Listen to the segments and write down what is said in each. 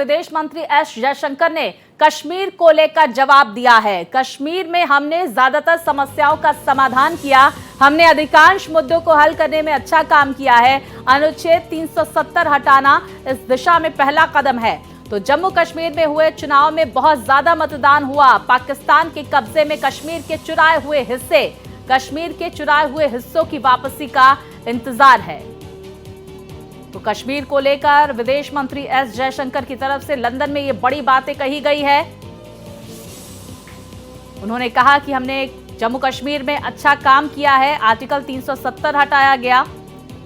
विदेश मंत्री एस जयशंकर ने कश्मीर को लेकर जवाब दिया है। कश्मीर में हमने ज्यादातर समस्याओं का समाधान किया, हमने अधिकांश मुद्दों को हल करने में अच्छा काम किया है। अनुच्छेद 370 हटाना इस दिशा में पहला कदम है। तो जम्मू कश्मीर में हुए चुनाव में बहुत ज्यादा मतदान हुआ। पाकिस्तान के कब्जे में कश्मीर के चुराए हुए हिस्सों की वापसी का इंतजार है। तो कश्मीर को लेकर विदेश मंत्री एस जयशंकर की तरफ से लंदन में ये बड़ी बातें कही गई है। उन्होंने कहा कि हमने जम्मू कश्मीर में अच्छा काम किया है। आर्टिकल 370 हटाया गया,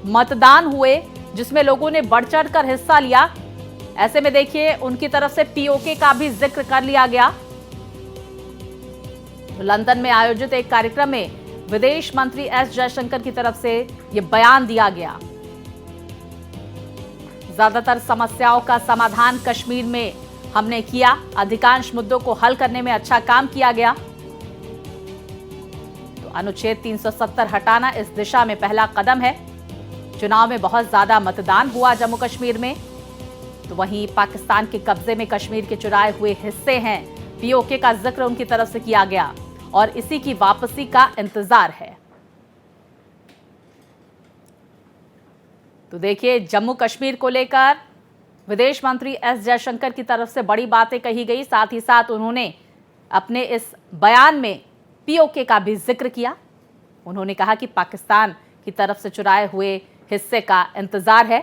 मतदान हुए जिसमें लोगों ने बढ़ चढ़कर हिस्सा लिया। ऐसे में देखिए उनकी तरफ से पीओके का भी जिक्र कर लिया गया। तो लंदन में आयोजित एक कार्यक्रम में विदेश मंत्री एस जयशंकर की तरफ से यह बयान दिया गया। ज्यादातर समस्याओं का समाधान कश्मीर में हमने किया, अधिकांश मुद्दों को हल करने में अच्छा काम किया गया। तो अनुच्छेद 370 हटाना इस दिशा में पहला कदम है। चुनाव में बहुत ज्यादा मतदान हुआ जम्मू कश्मीर में। तो वहीं पाकिस्तान के कब्जे में कश्मीर के चुराए हुए हिस्से हैं। पीओके का जिक्र उनकी तरफ से किया गया और इसी की वापसी का इंतजार है। तो देखिए जम्मू कश्मीर को लेकर विदेश मंत्री एस जयशंकर की तरफ से बड़ी बातें कही गई। साथ ही साथ उन्होंने अपने इस बयान में पीओके का भी जिक्र किया। उन्होंने कहा कि पाकिस्तान की तरफ से चुराए हुए हिस्से का इंतजार है।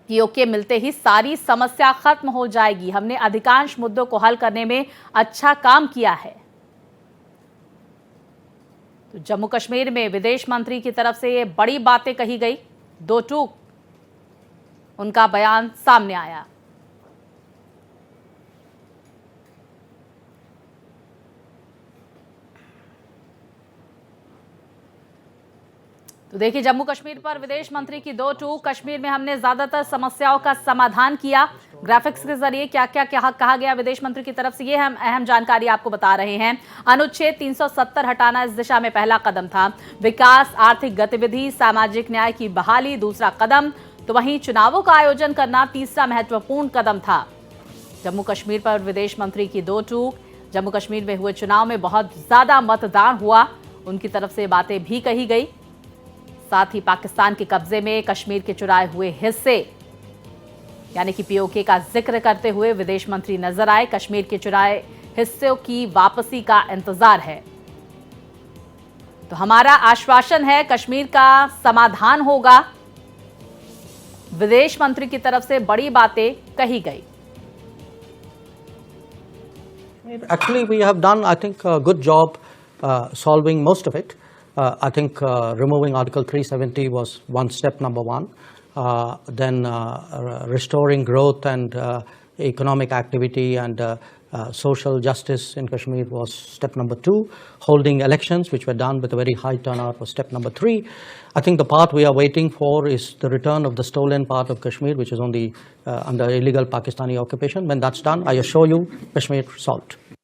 पीओके मिलते ही सारी समस्या खत्म हो जाएगी। हमने अधिकांश मुद्दों को हल करने में अच्छा काम किया है। तो जम्मू कश्मीर में विदेश मंत्री की तरफ से ये बड़ी बातें कही गई। दो टूक उनका बयान सामने आया। तो देखिए जम्मू कश्मीर पर विदेश मंत्री की दो टूक। कश्मीर में हमने ज्यादातर समस्याओं का समाधान किया। ग्राफिक्स के जरिए क्या क्या कहा गया विदेश मंत्री की तरफ से, ये हम अहम जानकारी आपको बता रहे हैं। अनुच्छेद 370 हटाना इस दिशा में पहला कदम था। विकास, आर्थिक गतिविधि, सामाजिक न्याय की बहाली दूसरा कदम। तो वहीं चुनावों का आयोजन करना तीसरा महत्वपूर्ण कदम था। जम्मू कश्मीर पर विदेश मंत्री की दो टूक। जम्मू कश्मीर में हुए चुनाव में बहुत ज्यादा मतदान हुआ, उनकी तरफ से बातें भी कही गई। साथ ही पाकिस्तान के कब्जे में कश्मीर के चुराए हुए हिस्से यानी कि पीओके का जिक्र करते हुए विदेश मंत्री नजर आए। कश्मीर के चुराए हिस्सों की वापसी का इंतजार है। तो हमारा आश्वासन है कश्मीर का समाधान होगा। विदेश मंत्री की तरफ से बड़ी बातें कही गई। Actually, we have done, I think, a good job solving most of it. I think removing Article 370 was one step, number one. Then restoring growth and economic activity and social justice in Kashmir was step number two. Holding elections, which were done with a very high turnout, was step number three. I think the part we are waiting for is the return of the stolen part of Kashmir, which is on the under illegal Pakistani occupation. When that's done, I assure you, Kashmir solved.